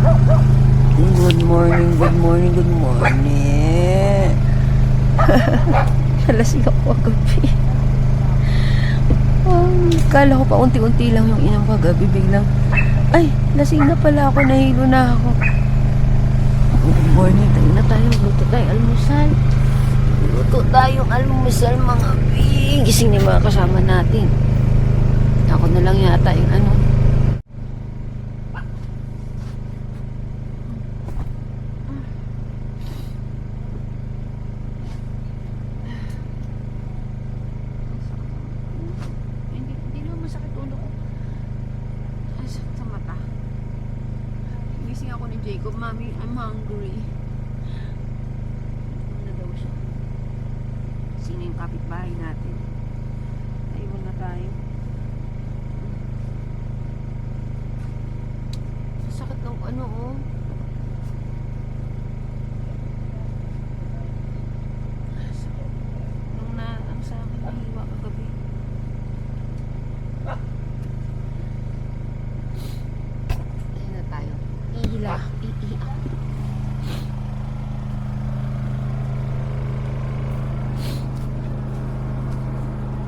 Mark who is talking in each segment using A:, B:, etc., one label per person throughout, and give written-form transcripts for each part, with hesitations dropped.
A: Good morning, good morning, good morning. Nalasing ako kagabi. Kala ko pa unti-unti lang yung inom kagabi. Biglang, ay, lasing na pala ako, nahilo na ako. Good morning, tayo na tayo. Luto tayo almusal. Luto tayong almusal, mga gising ni mga kasama natin. Ako na lang yata yung ano. Hindi naman masakit ulo ko. Ay, sakit sa mata. Gising ako ni Jacob, Mami, I'm hungry. Ano na daw siya? Sino yung kapitbahay natin? Naiwan na tayo. Sakit ng ano, oh. Nung ang sa akin, nahiwa kagabi. Ayun na tayo. Ihila. Iiyak.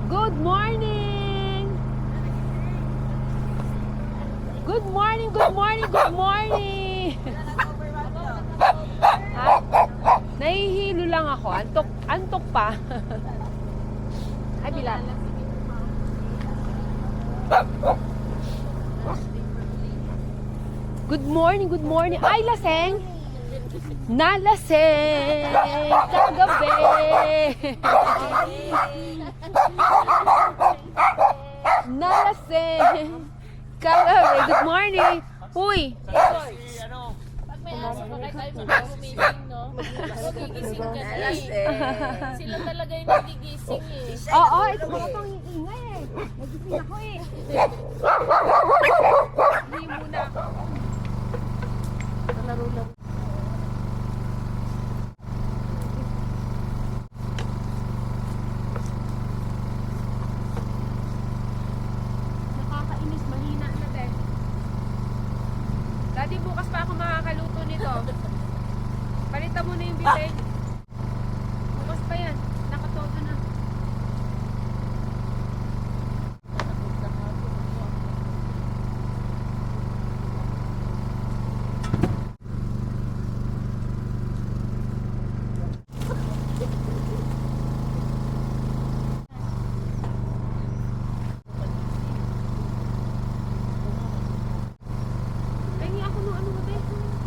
A: Good morning! Good morning, good morning, good morning! Ha? Nahihilo lang ako. Antok pa. Ay, Bilal. Good morning, good morning. Ay, laseng! Nalaseng! Kagabi! Nalaseng! Kagabi! Good morning! Uy!
B: Pag may aso ka kahit tayo mag-meeting, no? Magigising ka na eh. Sila talaga yung nagigising eh.
A: Oo, ito mga pang iingay eh. Nagising ako eh. Hindi muna ako. Laro lang. Nakakainis, mahina na din. Daddy, bukas pa ako makakaluto nito. Palitan mo na yung bibig. Bukas pa yan. Nakatodo na. Pengi ako nung ano mo, be?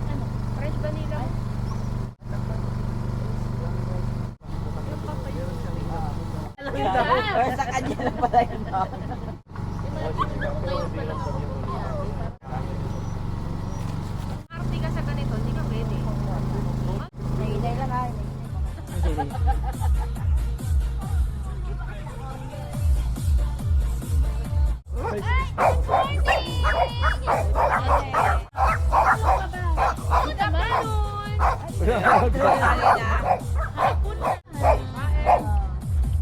A: Ano? Fresh vanilla.
C: Sa kanya na pala yun.
A: Arti ka sa ganito, hindi ka pwede.
C: Nahinay lang ay.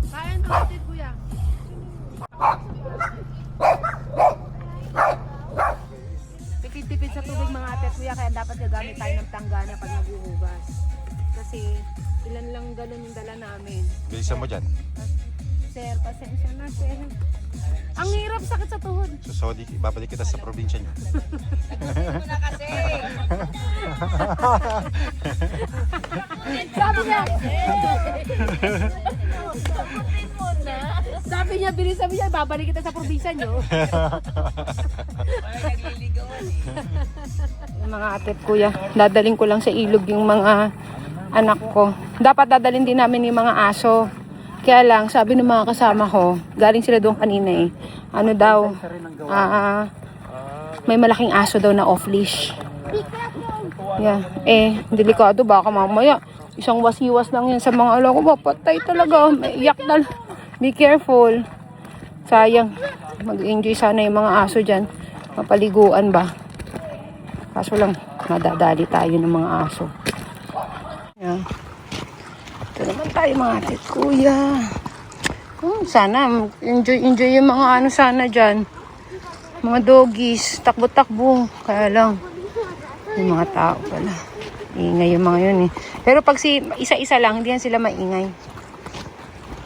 A: Kain tawatid, kuya. Tipid-tipid sa tubig mga ate, kuya, kaya dapat gagamit tayo ng tanggana pag naghuhugas. Kasi ilan lang galon yung dala namin.
D: Bilisan mo dyan.
A: Sir, pasensya na, sir. Ang hirap, sakit sa tuhod.
D: So, babalik kita sa probinsya nyo.
A: Sabi niya, sabi niya, babalik kita sa probinsya nyo. Yung mga ate at kuya, dadaling ko lang sa ilog yung mga anak ko. Dapat dadalhin din namin yung mga aso. Kaya lang, sabi ng mga kasama ko, galing sila doon kanina eh. Ano daw, may malaking aso daw na off-leash. Yeah. Delikado, baka mamaya, isang wasiwas lang yan sa mga alam ko, patay talaga, may iyak na. Be careful. Sayang, mag-enjoy sana yung mga aso dyan. Mapaliguan ba? Kaso lang, madadali tayo ng mga aso. Yeah. Ito naman tayo mga ate at kuya. Sana enjoy yung mga ano sana dyan. Mga doggies, takbo-takbo. Kaya lang, Yung mga tao pala. Ingay yung mga yun eh. Pero pag isa-isa lang, hindi yan sila maingay.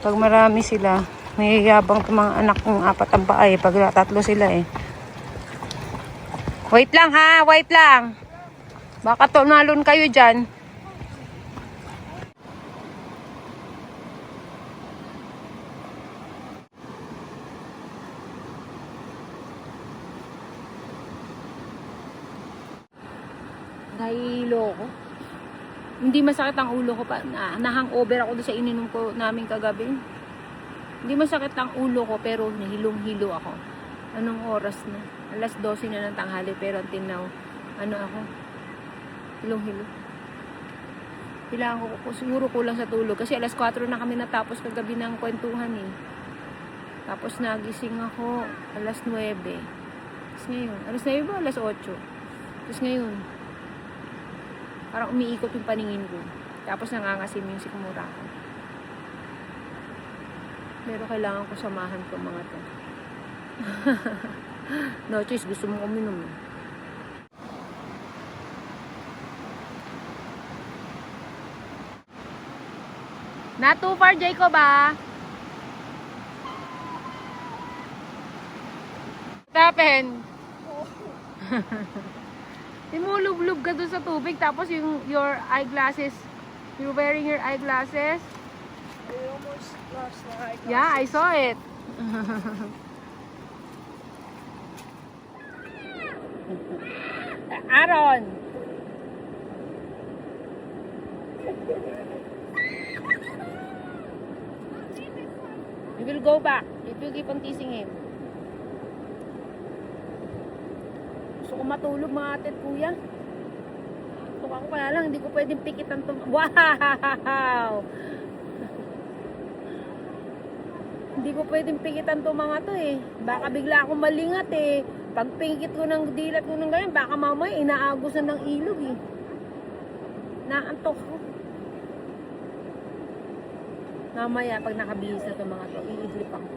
A: Pag marami sila, may yabang itong mga anak kong 4 ang paa eh. Pag 3 sila eh. Wait lang ha, wait lang. Baka tumalon kayo dyan. Nahihilo ko. Hindi masakit ang ulo ko pa. Na-hangover ako doon sa ininom ko namin kagabi. Hindi masakit ang ulo ko pero nahilong-hilo ako. Anong oras na? Alas 12 na ng tanghali pero until now, ano ako? Hilong-hilo. Kailangan ko siguro kulang sa tulog kasi alas 4 na kami natapos kagabi ng kwentuhan eh. Tapos nagising ako alas 9. Tapos ngayon, alas 9 ba? Alas 8. Tapos ngayon, parang umiikot yung paningin ko. Tapos nangangasim yung sikmura ko. Pero kailangan ko samahan ko mga to. No choice, gusto mong uminom. Not too far, Jacob, ah. What happened? Timulub-lub ka doon sa tubig, tapos your eyeglasses, you're wearing your eyeglasses.
C: I almost lost my eyeglasses.
A: Yeah, I saw it. Aaron! You will go back if you keep on teasing him. Gusto ko matulog mga ate at kuya. Gusto ko kaya lang, hindi ko pwedeng pikitan to. Wow! Hindi ko pwedeng pikitan to mga to eh. Baka bigla akong malingat eh. Pag pingkit ko ng dilat ko ng ganyan, baka mamaya inaagos na ng ilog eh. Naantok ko. Mamaya pag nakabihis na to mga to, iidlip ako.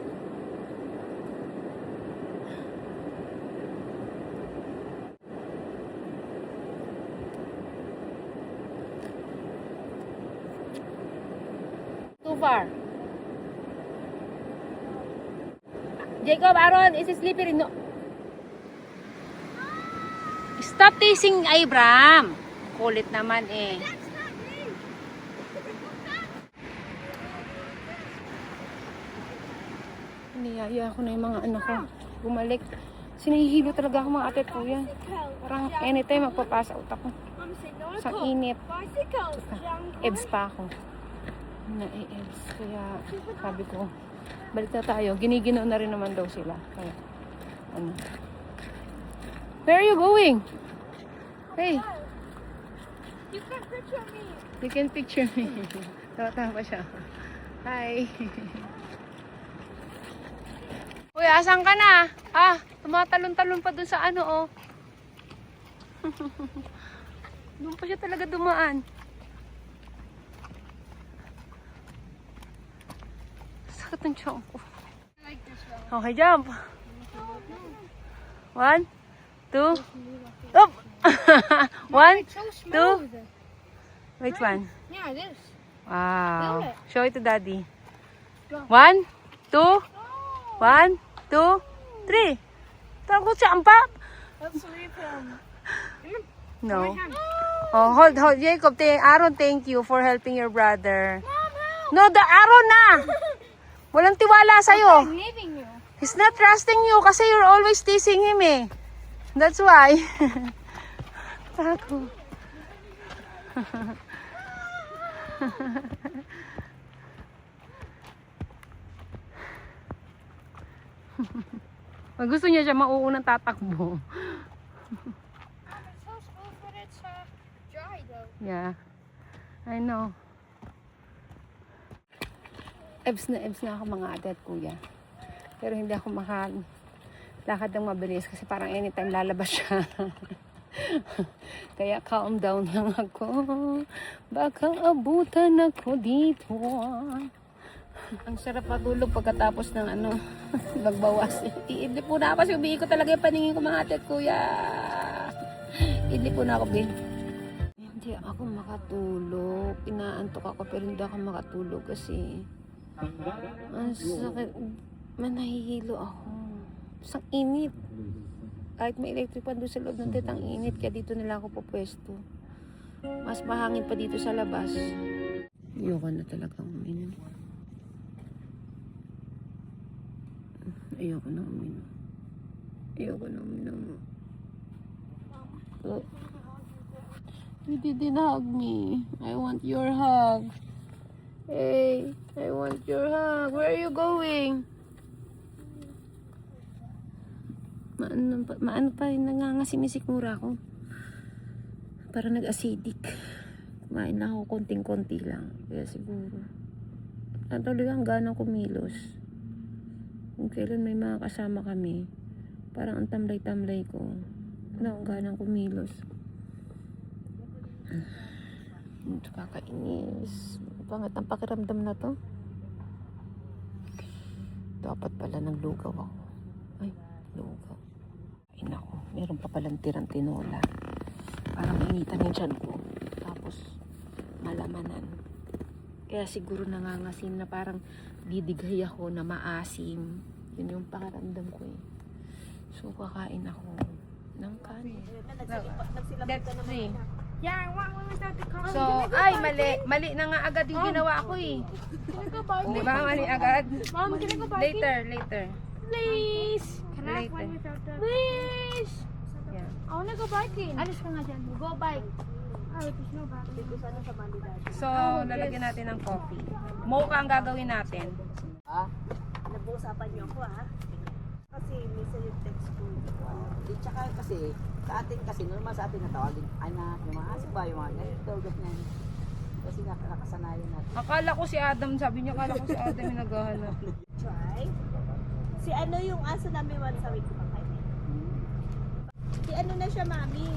A: Too far. Jacob, Aaron, is it slippery? No. Stop teasing Abram. Kulit naman eh. Niyaya ako na yung mga anak ko. Bumalik. Sinahihilo talaga ako mga ate at kuya. Parang anytime magpapass out ako. Sa init. Ebs pa ako. Na-ebs. Kaya sabi ko, balik na tayo. Giniginaw na rin naman daw sila. Kaya, ano. Where are you going? Hey.
C: You can picture me.
A: You can picture me. Tawa-tawa pa siya. Hi. Uy, asan ka na? Ah, tumatalon-talon pa dun sa ano, oh. Doon pa siya talaga dumaan. Sakit ng tiyan ko. Okay, jump. 1, 2, up! 1, 2, which one?
C: Yeah, this.
A: Wow. Show it to daddy. 1, 2, 1, 2, 3. Takot siya, ampak.
C: Let's leave him.
A: No. Oh, hold. Jacob, Aaron, thank you for helping your brother. No, the Aaron na! Walang tiwala sa'yo.
C: I'm leaving you.
A: He's not trusting you kasi you're always teasing him eh. That's why. Tako. Pag gusto niya siya, mauunang tatakbo.
C: It's so smooth when it's dry though.
A: Yeah. I know. Ebs na ako mga ate at kuya. Pero hindi ako makalakad ng mabilis kasi parang anytime lalabas siya. Kaya calm down lang ako. Baka abutan ako dito. Ang sarap matulog pagkatapos ng magbawas. Iidlip po na kasi umiikot talaga yung paningin ko mga ate at kuya. Idli po na ako, Ben. Hindi ako makatulog. Inaantok ako pero hindi ako makatulog kasi ang sakit. Manahihilo ako. Sa init. Kahit may electric pan doon sa loob ng tent, ang init. Kaya dito nila ako pupwesto. Mas mahangin pa dito sa labas. Ayoko na talaga uminom. Ayoko na uminom. Ayoko na uminom. Oh. You didn't hug me. I want your hug. Hey, I want your hug. Where are you going? Maano pa yung nangangasim yung sikmura ko. Para nag-acidic. Kumain na ako konting-konti lang. Kaya siguro. Ang talagang ganang kumilos. Kung kailan may mga kasama kami, parang ang tamlay-tamlay ko. Wala akong ganang kumilos. Ito kakainis. Pangat ang pakiramdam na to. Dapat pala ng lugaw ako. Ay, lugaw. Ay naku, meron pa palang tirang tinola. Parang initan yung tiyan ko. Tapos, malamanan. Kaya siguro nangangasim na parang didighay ako na maasim. Yun yung pakiramdam ko eh. So, kakain ako ng kanin. That's me.
C: Yeah, I want one without the car.
A: So, ay, mali. Mali na nga agad yung ginawa ko eh.
C: Can I go biking?
A: Di ba? Mali agad.
C: Mom, can I go biking?
A: Later.
C: Please. Can I have
A: Later.
C: one without the... Please.
A: Yeah.
C: I wanna go biking. Alis ka nga dyan. We'll go bike. Oh, there's no bike.
A: So, lalagyan natin ng coffee. Mocha ang gagawin natin.
E: Nag-uusapan niyo ako kasi minsan yung text ko. Di tsaka kasi, sa atin kasi, normal sa atin natawagin, anak, yung mga aso ba, yung mga ganito, ganyan. Kasi nakasanayan natin.
A: Akala ko si Adam, sabi niya, akala ko si Adam yung naghahanap.
E: Try. Si ano yung aso namin once a week kumakain. Si ano na siya, mami.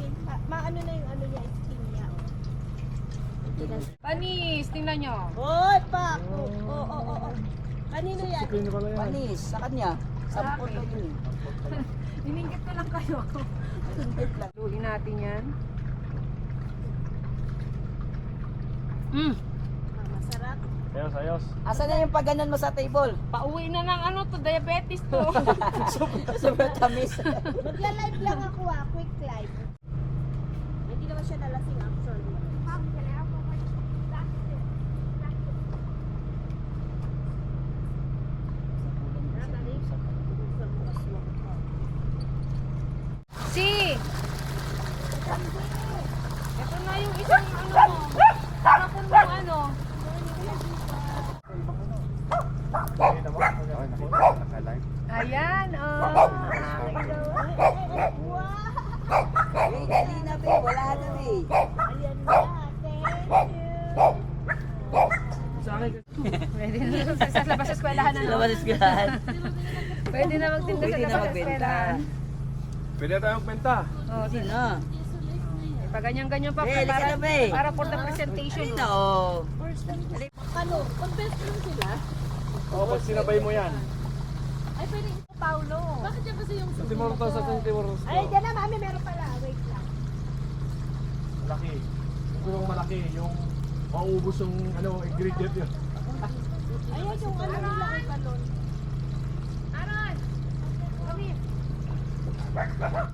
E: Maano na yung ano niya, skin niya.
A: Panis, tingnan nyo.
E: Hoy, pak! Oo. Kanino yan? Panis, sa kanya. Sampol na yun.
A: Diningkit ko lang kayo. Luin natin yan.
E: Masarap.
F: Ayos.
E: Asan na yung pagganon mo sa table?
A: Pauwi na ng ano to, diabetes to.
E: Sa Batamis. Magla-live lang ako quick live. Hindi naman siya nalasing actually.
C: Mom, can I have one more? That's it.
A: Si! Ito na yung isang ano mo. Tapon mo ano. Ayan, oh.
E: Hey, dali na be, wala na be. Ayan na, thank you.
A: Pwede na sa labas sa eskwelahan na.
E: Labas eskwelahan.
A: Pwede na magtinda sa
E: Pwede na
A: labas sa
E: magbenta.
A: eskwelahan.
F: Pwede tayong benta.
A: Oh,
E: Pwede na.
A: pag ganyan-ganyan pa.
E: Eh, lika na be.
A: Para for the presentation.
E: Pwede na, oh.
B: Ano? Pag-best friend sila?
F: Oo, pag sinabay mo yan.
B: Ay, pwede ito, Paulo. Bakit yan kasi yung
F: Sa Timor to, sa Timor.
E: Ay, dyan na, mami, meron pala. Wait lang.
F: Malaki. Yung malaki, yung maubos yung ano, ingredient yun.
E: Ayan yung ano nila kay Palon.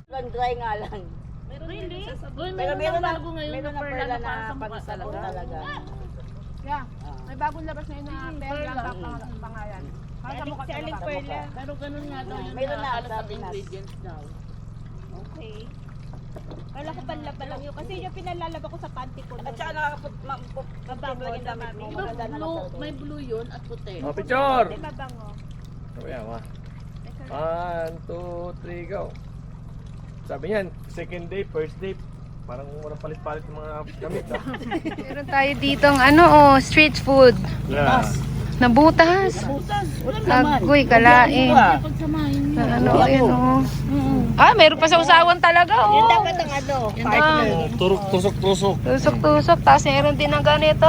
E: Lang dry nga lang.
B: Really? Uy,
E: Pero meron na
B: bago ngayon
E: meron
B: na
E: na perla
B: perla
E: na
B: para sa mukha
E: pansabon
B: talaga.
E: talaga.
A: Yeah. May bagong labas na yun na perla ang pangalan. Para sa mukha talaga.
E: perla.
B: Pero ganun nga daw yung
E: Meron na,
B: nakakala sa
E: sabi na.
B: ingredients daw.
E: Okay. Kala ko panlaba lang yun. Kasi yung pinalalaba ko sa panty ko. At saka mabango yung damit mo.
B: Di ba blue, may blue yun at puti.
F: Oh, picture!
E: Di mabango.
F: So, yan, 1, 2, 3, go. Sabi niyan, second day, first day, parang walang palit-palit ng mga gamit.
A: Meron tayo ditong ano street food.
F: Yeah.
A: Nabutas. Agoy, kalain.
B: Pagsamahin mo.
A: Ano, ayun oh. Meron pa sa usawan talaga oh.
E: Yun dapat ang ano.
F: Tusok-tusok.
A: Tusok-tusok. Tapos meron din ng ganito.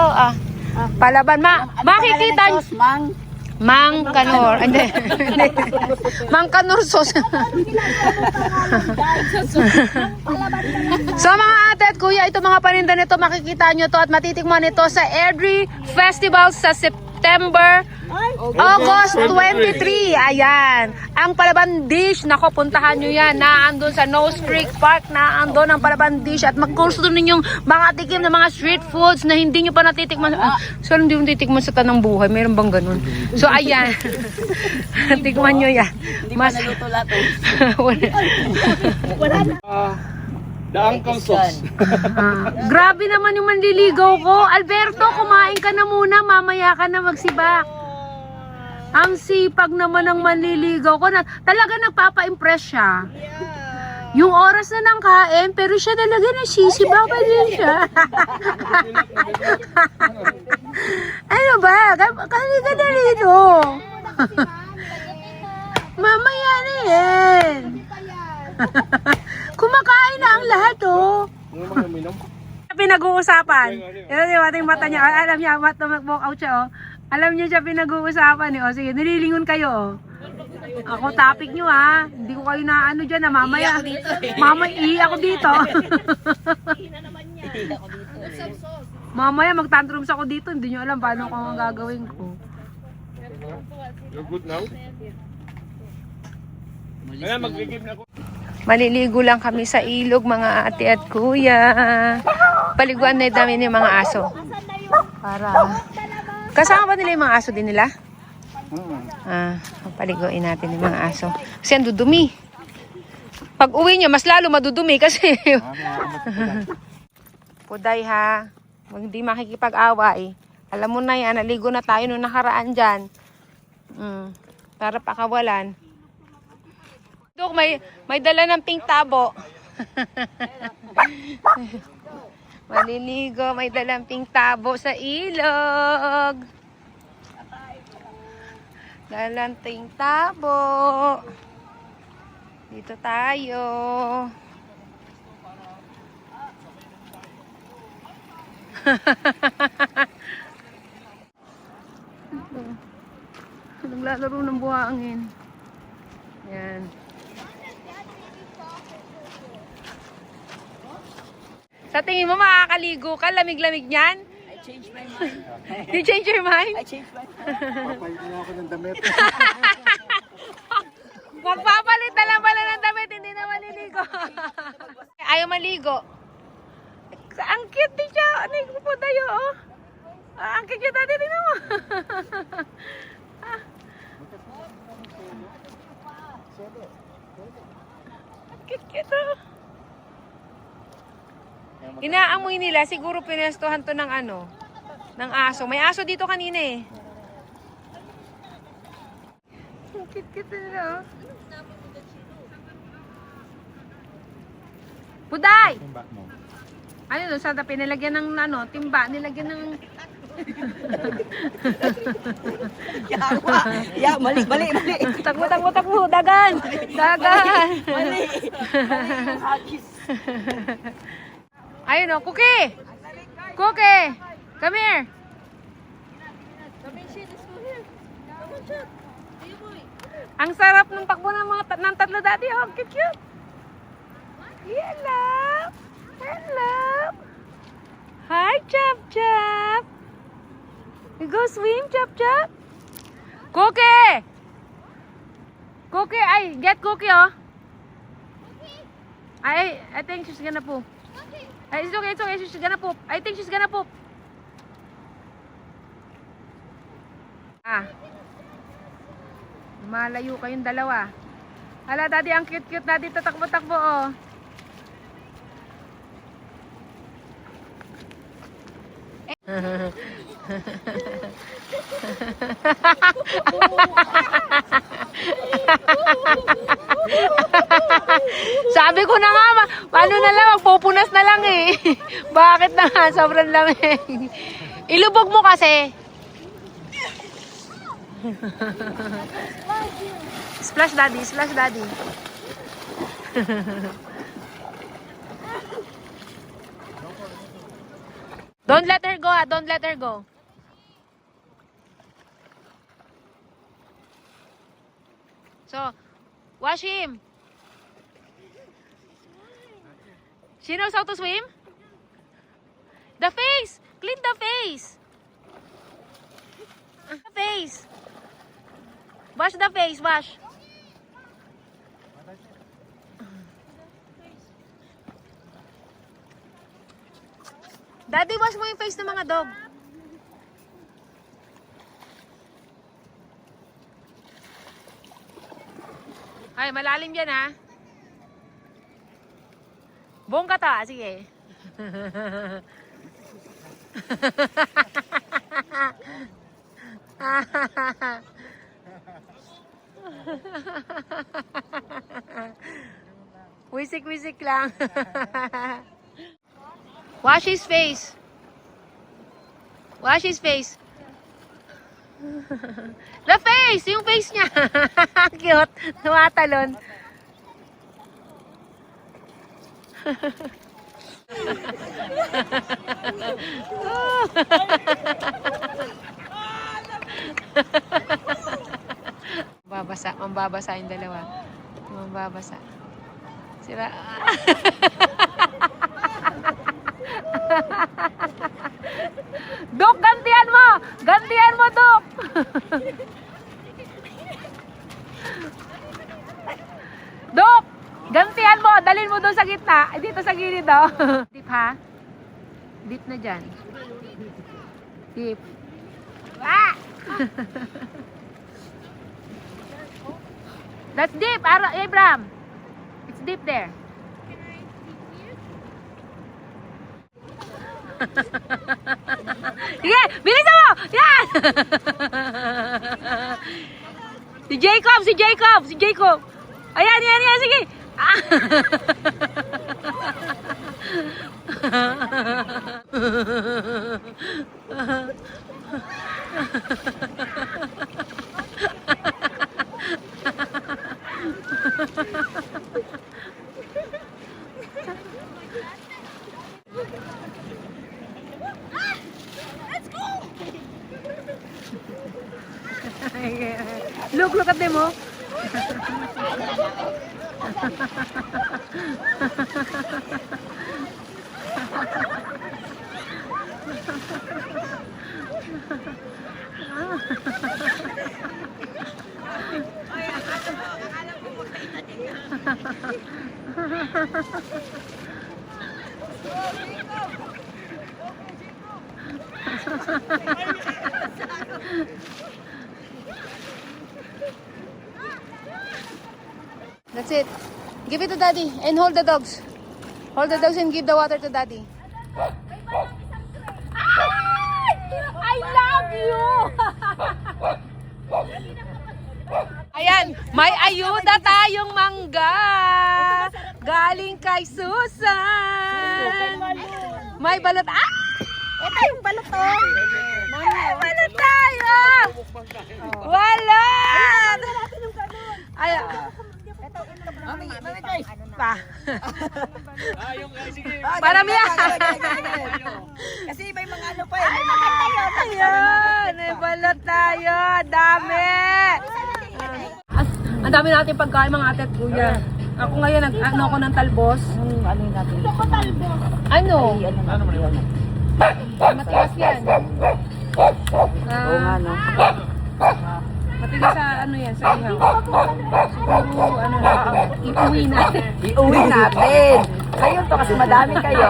A: Palaban. Makikita nyo.
E: Mang.
A: Mang Kanor. Hindi. Mang Kanor sauce. So mga ate at kuya, ito mga paninda nito, makikita nyo to at matitikman nito sa every festival sa September, August 23. Ayan. Ang Palaban Dish, nako, puntahan nyo yan. Naandun sa Nose Creek Park, naandun ang Palaban Dish. At magkurso ninyong mga tikim ng mga street foods na hindi nyo pa natitikman. So, hindi mo titikman sa tanang buhay. Meron bang ganun? So, ayan. Tikman nyo yan. Mas...
F: The Uncle Sauce.
A: Grabe naman yung manliligaw ko. Alberto, kumain ka na muna. Mamaya ka na magsibak. Ang sipag naman ng manliligaw ko. Talaga nagpapa-impress siya. Yung oras na nang kain, pero siya talaga nasisibak pa din siya. Ano ba? Halika na rito. Mamaya na yan. Kumakain na ang lahat, oh. Pinag-uusapan. Ito yung ating mata niya. Alam niya, mag-walk out siya, oh. Alam niyo siya pinag-uusapan, eh. O, sige, nililingon kayo, oh. Ako, topic nyo, ha. Hindi ko kayo na ano dyan, ha. Mamaya. Mamaya, ako dito. Mamaya, mag-tantrums ako dito. Hindi nyo alam paano ko ang gagawin ko.
F: You're good now? Kaya mag-give na ako.
A: Maliligo lang kami sa ilog, mga ate at kuya. Paliguan na dami ng mga aso. Para... Kasama ba nila yung mga aso din nila? Paliguin natin yung mga aso. Kasi ang dudumi. Pag uwi niya, mas lalo madudumi kasi... Puday ha. Hindi makikipag-away. Alam mo na yan, naligo na tayo nung nakaraan dyan. Para pakawalan. Dok, may dala ng pink tabo. Maliligo, may dalang pink tabo sa ilog. Dalang pink tabo. Dito tayo. Naglalaro ng buhangin. Yan. Sa tingin mo makakaligo ka? Lamig-lamig niyan?
E: I changed my mind.
A: You change your mind?
E: I changed my mind.
D: Papalit na ako ng damit.
A: Magpapalit na lang pala ng damit, hindi na maliligo. Ayaw maligo. Ang cute din siya. Ano po tayo, oh. Ang cute natin, tingnan mo. Cute, oh. Inaamoy nila, siguro pinestuhan to ng ano, ng aso. May aso dito kanina eh. Cute nila, oh. Puday! Ano doon, sa tabi, nilagyan ng ano, timba, nilagyan ng...
E: Mali.
A: Takbo, dagan! Dagan!
E: Mali.
A: Ayun o, Cookie! Cookie! Come here! Ang sarap ng takbo ng mga ng tatlo dati, oh, cute! Hello! Hello! Hi, Chop Chop! You go swim, Chop Chop? Cookie! Cookie, ay, get Cookie, oh! I think she's gonna poop. It's okay, she's gonna poop. I think she's gonna poop. Malayo kayong dalawa. Hala, daddy, ang cute-cute na dito. Takbo-takbo, oh. Sabi ko na nga, paano na lang, magpupunas na lang eh. Bakit na nga, sobrang lamig. Ilubog mo kasi. Splash daddy, splash daddy. Don't let her go, don't let her go. So, wash him. She knows how to swim? The face! Clean the face! The face! Wash the face, wash. Daddy, wash mo yung face ng mga dog. Ay, malalim yan ha. Buong ka to, sige. Wisik-wisik lang. Wash his face. Wash his face. The face! Yung face niya. Cute. Tumatalon. Mambabasa yung dalawa. Mambabasa. Sira. Dok, gantian mo! Gantian mo, Dok! Dok! Gantian mo! Dalhin mo doon sa gitna. Dito sa gilid daw. Deep ha? Deep na dyan. Deep. Ah! That's deep, Abraham. It's deep there. Sige, bilisan mo! Yan! Si Jacob! Ayan, sige! Ah! Look at them, oh. That's it. Give it to Daddy and hold the dogs. Hold the dogs and give the water to Daddy. I love you! Ayan, may ayuda tayong mangga. Galing kay Susan. May balot. Ah!
E: Ito yung balot to.
A: May balot tayo! Wala! Ay, pa. Marami yan.
E: Kasi may mga ano pa eh. May mga
A: Ayun, may balot tayo. Dami. Ang dami natin pagkain mga ate at kuya. Ako ngayon, nag-ano ako ng talbos.
E: ano yung natin?
A: Ano?
E: Ano mo yun?
A: Matigas yan.
E: Oo nga no.
A: Matigas sa ano yan, sa ihaw. Siguro, ano natin, iuwi natin.
E: Iuwi natin. Kayo to kasi madami kayo.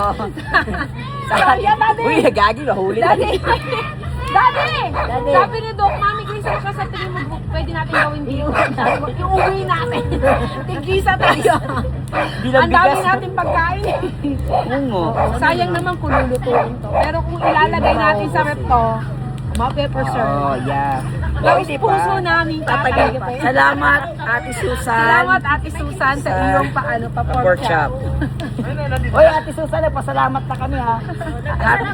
E: Uy, gagi, mahuli.
A: Daddy! Sabi ni Doc, Mami, Grisa ka sa tingin mo, pwede natin gawin dito. Iuwi natin. Tigisa tayo. Ang dami natin pagkain. Sayang naman kung lulutuin to. Pero kung ilalagay natin sa rep to, ma-preserve.
E: Oh, yeah.
A: Tapos puso namin tatagay pa yun.
E: Salamat, Ate Susan.
A: Salamat, Ate Susan, sa iyong pa-pork chop.
E: Oy, Ate Susan, pasalamat na kami ha.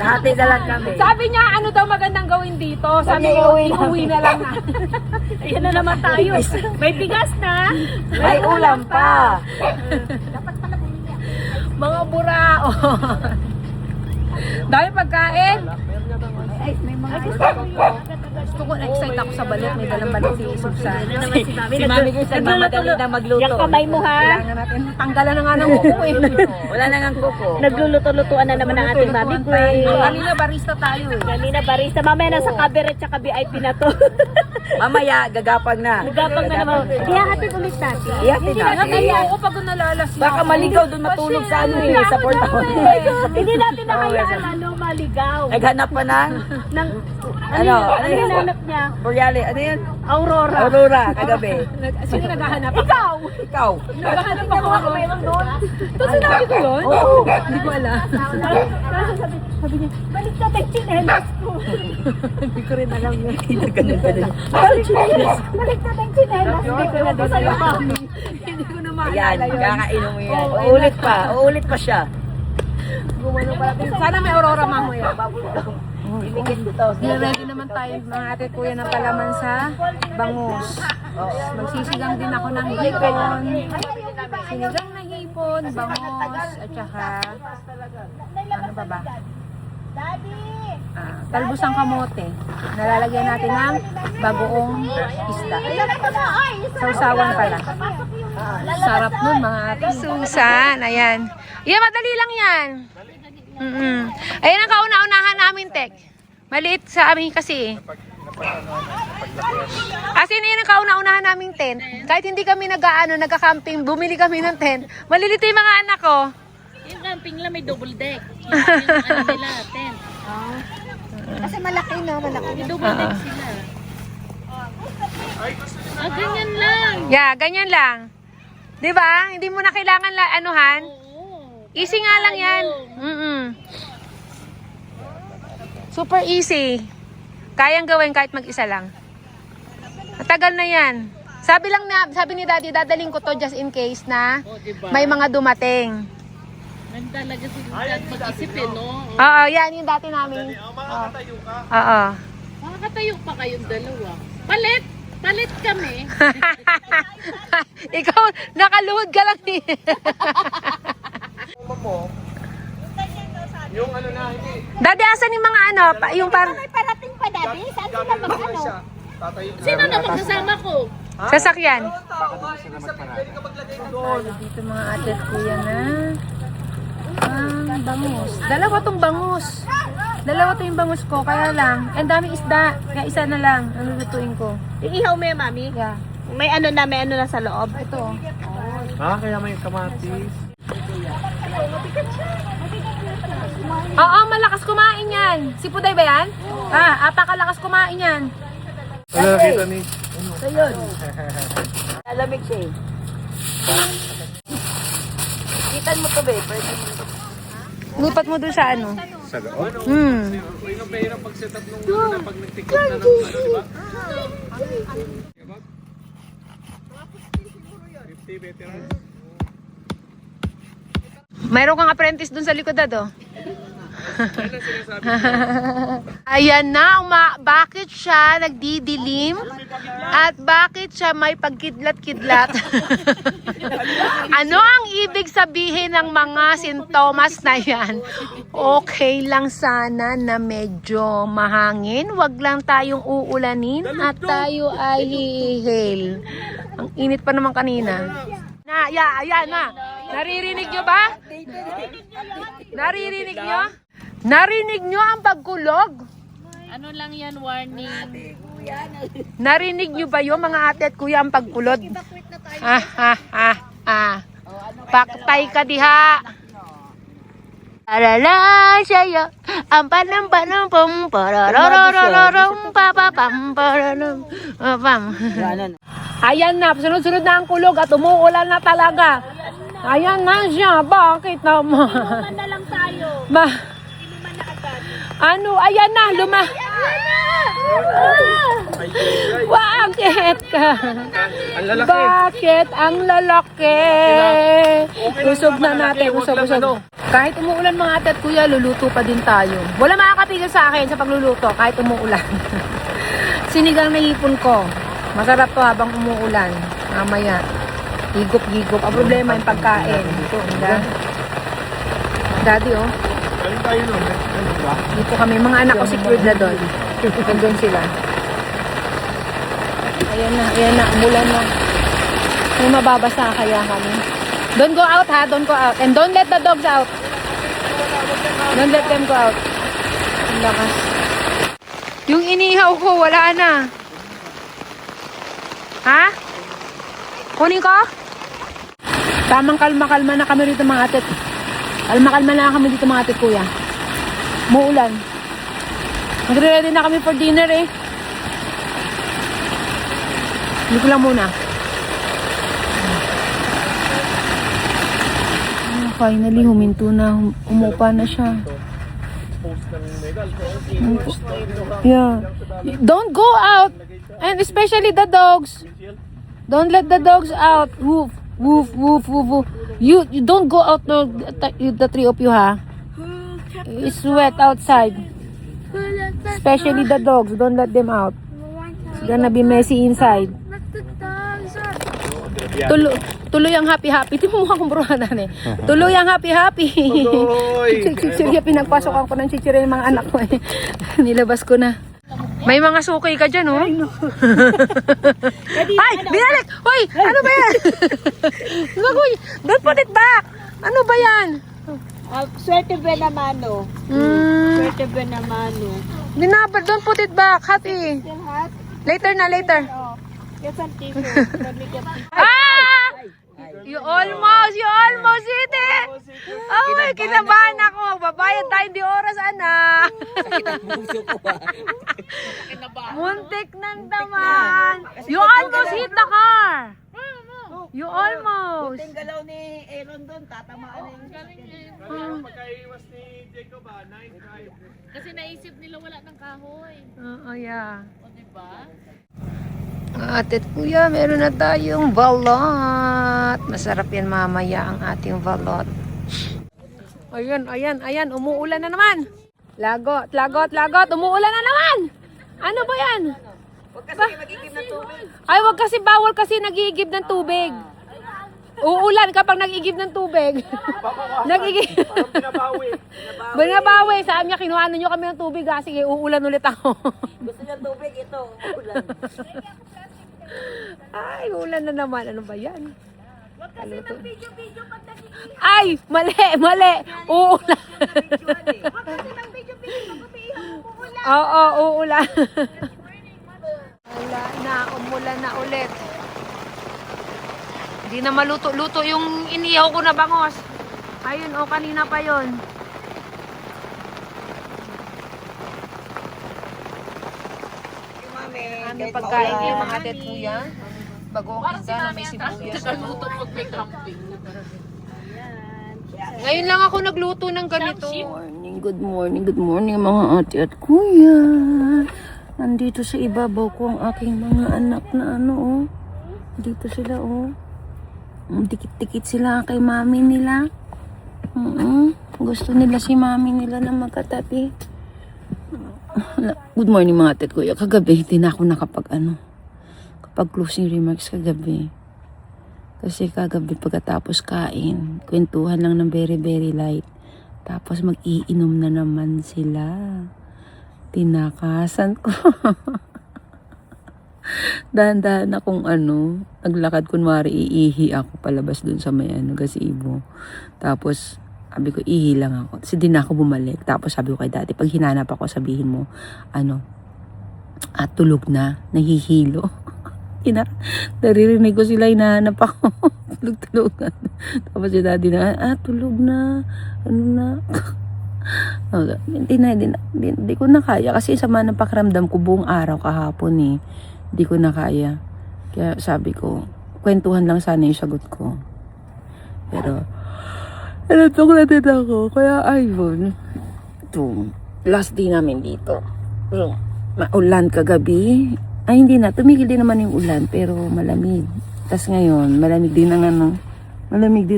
E: Hati na lang kami.
A: Sabi niya, ano daw magandang gawin dito? Sabi ko, iuwi na lang na. Ayan na naman tayo. May bigas na.
E: May ulam pa.
A: Mga burao. Dami pagkain.
E: Ay, may mga
A: Gusto ko, na-excite ako sa balik. May dalang balik si Susan.
E: Si Mami Grace nagmamadali na magluto.
C: Yung kamay mo ha.
A: Kailangan natin. Tanggalan na nga ng kuko eh.
E: Wala na ngang kuko.
C: Nagluluto-lutuan na naman ang ating Mami Grace.
A: Kanina barista tayo eh.
C: Kanina barista. Mamaya nasa cabaret tsaka VIP na to.
E: Mamaya, gagapag na.
C: Nagapag na naman. Kaya hatid ulit natin.
E: Iyatin natin.
A: Kaya ako pag nalalas na
E: Baka
A: ako.
E: maligaw doon matulog sa ano eh, sa portahon.
C: Hindi natin nakayaan maligaw.
E: Naghanap pa ng,
C: Ano
E: yun?
C: hinanap niya?
E: Borealis, ano yun?
C: Aurora.
E: Aurora, kagabi.
A: Sino naghahanap?
C: Ikaw!
E: Ikaw.
A: Naghahanap ako ako.
C: doon.
A: Ito sinabi ko yun?
E: Oo.
A: Hindi ko alam.
C: Sabi niya, balik ka tayo chinelas ko.
A: Hindi ko rin alam yun.
E: Ganun pa din.
C: Balik ka tayo chinelas. Hindi ko na doon sa'yo, mami.
A: Hindi ko na
E: Ayan,
A: maalala yun.
E: kakainom mo yan. Uulit pa siya.
A: Gumano pala. Sana may aurora mamaya.
E: Ibigin dito.
A: Ready naman tayo mga ate kuya ng palaman sa bangus. Magsisigang din ako ng hipon. Sinigang na hipon, bangus, at saka ano ba ba? Talbusang kamote. Nalalagyan natin ng bagoong isda. Sausawan pala. Sarap nun mga ate. Susan, ayan. Yeah, madali lang yan. Ayan ang kauna-unahan namin, Tek. Maliit sa amin kasi. As in, yun ang kauna-unahan naming tent. Kahit hindi kami nagka-camping, bumili kami ng tent. Malilito yung mga anak ko.
B: Yung camping lang may double deck. Yung ano nila, tent.
C: Kasi malaki no, malaki.
B: May double deck sila. Ganyan lang.
A: Yeah, ganyan lang. 'Di ba? Hindi mo na kailangan anuhan.
B: Oo.
A: Easy nga lang yan. Super easy. Kayang gawin kahit mag-isa lang. Matagal na yan. Sabi ni Daddy, dadaling ko to just in case na
B: O, diba?
A: may mga dumating.
B: Nagdalaga sila dyan mag-isip eh, no?
A: Oo, yan yung dati namin. Oo.
B: Makakatayo pa kayong dalawa. Palit! Palit kami.
A: Ikaw, nakaluhod ka lang eh.
F: Yung ano na, hindi.
A: Daddy, asan yung mga ano? Yung par...
C: May parating pa dati. Saan sila mag-ano?
B: Sino na magkasama ko?
A: Sasakyan.
F: Doon.
A: Dito mga ate at kuya na. Bangus. Dalawa tong bangus. Dalawa to yung bangus ko, kaya lang. Ang daming isda. Kaya isa na lang. Ano lutuin ko?
C: Iihaw mo yan, mami?
A: Yeah.
C: May ano na sa loob.
A: Ito.
F: Kaya may kamatis.
A: Oo, malakas kumain yan. Si Puday ba yan? Apakalakas kumain yan.
F: Ano nakita ni?
E: So yun. Alamig siya eh. Kitan mo to, babe. Pwede mo to.
A: Lipat mo dun sa ano.
F: Sa loob? Mahirap pag-set up nung ano na pag nag-tikot na ng ano, di ba? 50 veteran.
A: Mayroon kang apprentice dun sa likod do. Ayan na, bakit siya nagdidilim at bakit siya may pagkidlat-kidlat? Ano ang ibig sabihin ng mga sintomas na yan? Okay lang sana na medyo mahangin, wag lang tayong uulanin at tayo ay hihil. Ang init pa naman kanina. Ayan na. Naririnig nyo ba? Naririnig nyo? Narinig nyo ang pagkulog?
B: Ano lang yan, warning.
A: Narinig nyo ba yun mga ate at kuya ang pagkulod? Paktay ka diha. Alala siya ang panam pum parararararam papapam pararam pam. Ayan na, sunod-sunod na ang kulog at umuulan na talaga. Ayan na siya, bakit naman?
C: Inuman na lang tayo.
A: Ba?
C: Inuman na agad.
A: Ano? Ayan na, Bakit ka?
F: Ang lalaki.
A: Bakit ang lalaki? Usog na natin, usog. Kahit umuulan mga ate at kuya, luluto pa din tayo. Wala makakapigil sa akin sa pagluluto kahit umuulan. Sinigang na hipon ko. Masarap to habang umuulan. Mamaya. Higop-higop. Ang problema yung pagkain. Ito, Daddy, oh.
F: Galing tayo nun.
A: Dito kami. Mga anak ko secured na doon. Nandun sila. Ayan na, umulan na. May mababasa kaya kami. Don't go out ha, don't go out. And don't let the dogs out. Don't let them go out. Ang lakas. Yung inihaw ko, wala na. Ha? Kunin ko? Tamang kalma-kalma na kami rito mga atit. Kalma-kalma na kami dito mga atit, kuya. Muulan. Magre-ready na kami for dinner eh. Hindi ko lang muna. Finally, huminto na. Umupa na siya.
F: Post ng medal.
A: Yeah. Don't go out. And especially the dogs. Don't let the dogs out. Woof, woof, woof, woof, woof. You don't go out, no, the three of you, ha? It's wet outside. Especially the dogs. Don't let them out. It's gonna be messy inside. Tuloy ang happy-happy. Di mo mukha kong buruhanan eh. Tuloy ang happy-happy. Chichirya, pinagpasokan ko ng chichirya yung mga anak ko eh. Nilabas ko na. May mga sukay ka dyan, oh. Ay! Binalik! Hoy! Ano ba yan? Lagoy! Don't put it back! Ano ba yan?
E: Swerte ba naman, no? Swerte ba naman, no?
A: Dinabal, don't put it back. Hati.
E: Still hot?
A: Later na, later.
E: Oh. Get some tissue. Let me get tissue.
A: Ah! You almost hit it! Oh, my, kinabahan ako. Babayad tayo di oras, anak. Muntik ng daman. You almost hit the car. You almost.
E: Buting galaw ni Aaron doon, tatamaan na yung
F: Pagkaiwas ni Jacob, 9-5.
B: Kasi naisip nila wala ng kahoy.
A: Oo, yeah.
B: O, diba?
A: Ate at kuya, meron na tayong balot. Masarap yan mamaya ang ating balot. Ayan, umuulan na naman. Lagot, umuulan na naman. Ano ba yan?
E: Huwag kasi magigib ng tubig.
A: Ay, wag kasi, bawal kasi nag-iigib ng tubig. Uulan kapag nag-iigib ng tubig. Nag-iigib. Binabawi. Saan niya, kinuhanan niyo kami ng tubig ha. Sige, uulan ulit ako.
E: Gusto niya tubig, ito. Ulan.
A: Ay, ulan na naman. Ano ba yan? Wag kasi mag-video pag ay, mali. Uulan.
C: Huwag kasi ng video-video, mag-umiihaw mo ulan.
A: Oo, uulan. Wala na, umulan na ulit. Hindi na maluto-luto yung inihaw ko na bangos. Ayun, kanina pa yon. Ano pagkain niyo mga ate at kuya? Bagong isa na may sibuyas.
B: Nakaluto pag may camping.
A: Ngayon lang ako nagluto ng ganito. Good morning mga ate at kuya. Nandito sa ibabaw ko ang aking mga anak na oh. Dito sila oh. Dikit-dikit sila kay mami nila. Gusto nila si mami nila na magkatabi. Good morning mga ate at kuya. Kagabi, hindi na ako kapag closing remarks kagabi. Kasi kagabi pagkatapos kain, kwentuhan lang ng very very light. Tapos mag-iinom na naman sila. Tinakasan ko. Dahan-dahan akong naglakad kunwari iihi ako palabas dun sa may gazebo. Tapos sabi ko, ihi lang ako. Kasi di na ako bumalik. Tapos sabi ko kay dati, pag hinanap ako, sabihin mo, tulog na, nahihilo. Naririnig ko sila, hinahanap ako. Tulog-tulogan. Tapos si daddy na, tulog na. Hindi ko na kaya. Kasi sama ng pakiramdam ko buong araw kahapon eh. Hindi ko na kaya. Kaya sabi ko, kwentuhan lang sana yung sagot ko. Pero, natok na din ako. Kaya ayun. Ito, last day namin dito. Maulan kagabi. Ay, hindi na. Tumigil din naman yung ulan. Pero malamig. Tapos ngayon, malamig din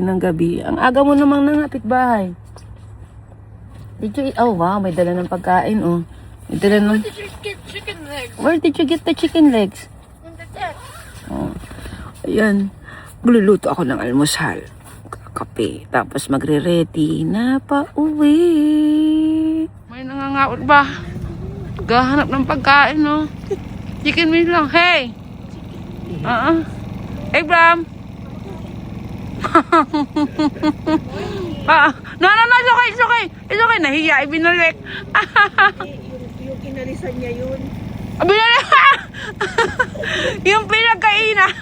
A: ang gabi. Ang aga mo namang nangapit bahay. Oh wow, may dala ng pagkain oh. May dala ng...
B: Chicken legs.
A: Where did you get the chicken legs?
B: In the deck.
A: Oh. Ayan. Magluluto ako ng almusal. Kape. Tapos magre-ready na pauwi. May nangangaot ba? Gahanap ng pagkain, no? Chicken wings lang. Hey! Abram. No, it's okay. It's okay. Nahiya, ibinalik.
E: Yung inalisan niya yun.
A: Binalik! Yung pinagkainan.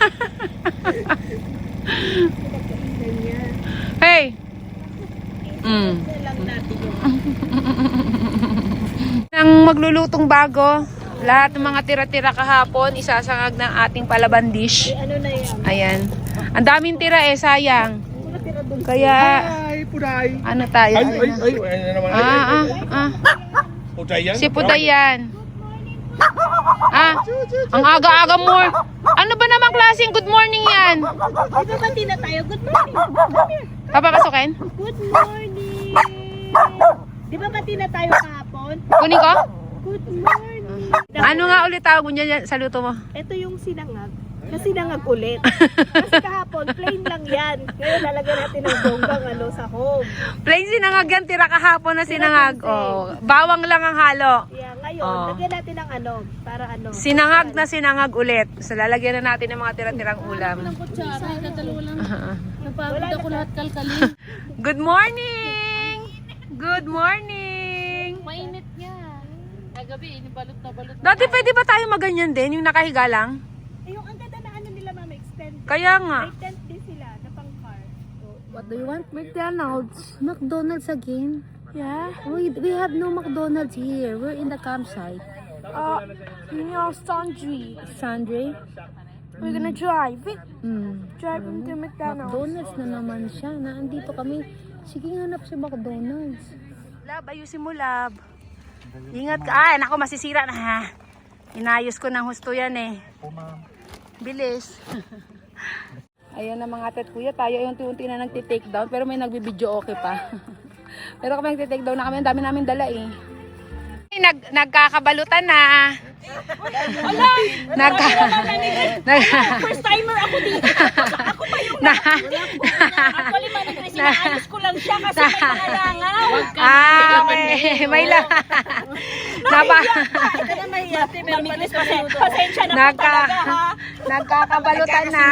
E: Pinagkainan niya.
A: Hey.
E: Lang natin yun.
A: Ang maglulutong bago. Lahat ng mga tira-tira kahapon, isasangag ng ating palaban dish.
E: Ano na yan?
A: Ayan. Ang daming tira sayang.
E: Wala tira doon.
A: Kaya,
F: Ay, puday.
A: ano tayo?
F: Ay, ano naman. Puday yan?
A: Si Puday yan. Ang aga-aga mo. Ano ba namang klaseng good morning yan?
E: Di ba bati na tayo? Good morning.
A: Papapasukin?
E: Good morning. Di ba bati na tayo kahapon?
A: Kunin ko?
E: Good morning.
A: Ano nga ulit tawag mo niya sa luto mo?
E: Ito yung sinangag. Na sinangag ulit. Kasi kahapon, plain lang yan. Ngayon lalagyan natin ng bonggang sa home.
A: Plain sinangag yan, tira kahapon na sinangag. Oh, bawang lang ang halo.
E: Yeah, ngayon, lagyan natin ng para
A: Sinangag na sinangag ulit. So lalagyan na natin ng mga tira-tirang ulam.
B: Ng kutsara, dadalawa lang. Napagod ako lahat kalkalin.
A: Good morning! Good morning!
B: Mainit nga. Kagabi, inibalot na balot.
A: Dati pwede ba tayo maganyan din? Yung nakahiga lang?
E: yung ang ganda na nila mama extend.
A: Kaya nga.
E: May tent din sila na pang car.
C: What do you want? McDonald's. McDonald's again? Yeah. We have no McDonald's here. We're in the campsite. Sundry. Sundry? We're gonna drive it. Drive into McDonald's. McDonald's na naman siya. Naandito kami. Sige, hanap si McDonald's.
A: Lab, ayusin mo, Lab. Ingat ka. Ay, naku, masisira na ha. Inayos ko ng husto yan eh. Bilis. Ayun na mga ate at kuya, tayo yung unti-unti na nagti-take down. Pero may nagbibideo okay pa. Pero kami nagti-take down na kami. Ang dami namin dala eh. Nagkakabalutan na.
E: First timer ako dito. Ako pa yung actually Mami Chris, inaayos ko lang siya kasi may mga langaw.
A: Okay. May lang.
E: Ito na may Mami Chris, pasensya na po talaga ha.
A: Nagkakabalutan na.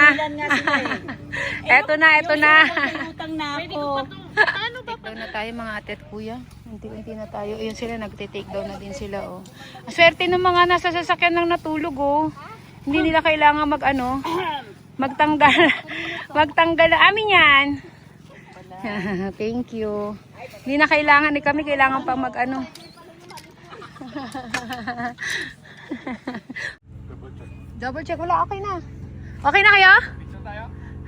A: Eto na.
E: Utang na ako.
A: Take down na tayo mga ate at kuya. Unti-unti na tayo. Ayun sila, nagte-take down na din sila oh. Ang swerte ng mga nasa sasakyan ng natulog oh. Hindi nila kailangan magtanggal na amin yan. Thank you. Hindi na kailangan, kami kailangan pang double check. Wala, okay na. Okay na kayo?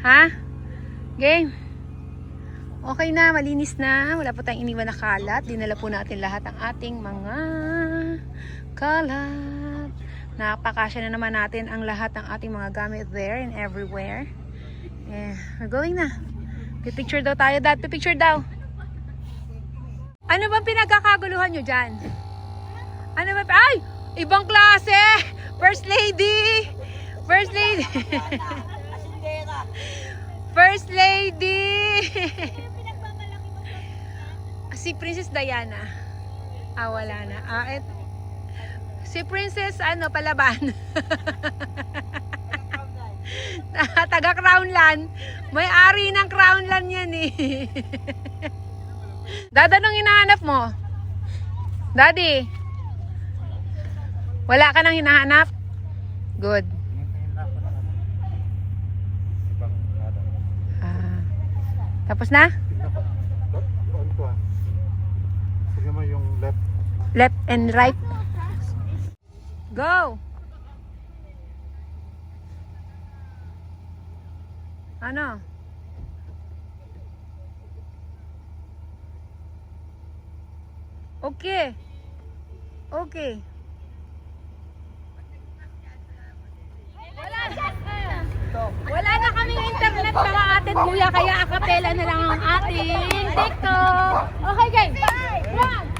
A: Ha? Game. Okay na, malinis na. Wala po tayong iniwan na kalat. Dinala po natin lahat ang ating mga kalat. Napakasya na naman natin ang lahat ng ating mga gamit there and everywhere. Yeah, we're going na. Pipicture daw tayo, Dad. Pipicture daw. Ano bang pinagkakaguluhan nyo dyan? Ano ba? Ay! Ibang klase! First lady! First lady! First lady! Si Princess Diana. Wala na. Si Princess, Palaban. Taga Crownland. May-ari ng Crownland yan eh. Dad, anong hinahanap mo? Daddy? Wala ka nang hinahanap? Good. Tapos na?
D: Sige mo yung left.
A: Left and right. Go! Ano? Okay. Okay. Wala na kaming internet mga ate at kuya, kaya akapela na lang ang ating TikTok. Okay guys, 1,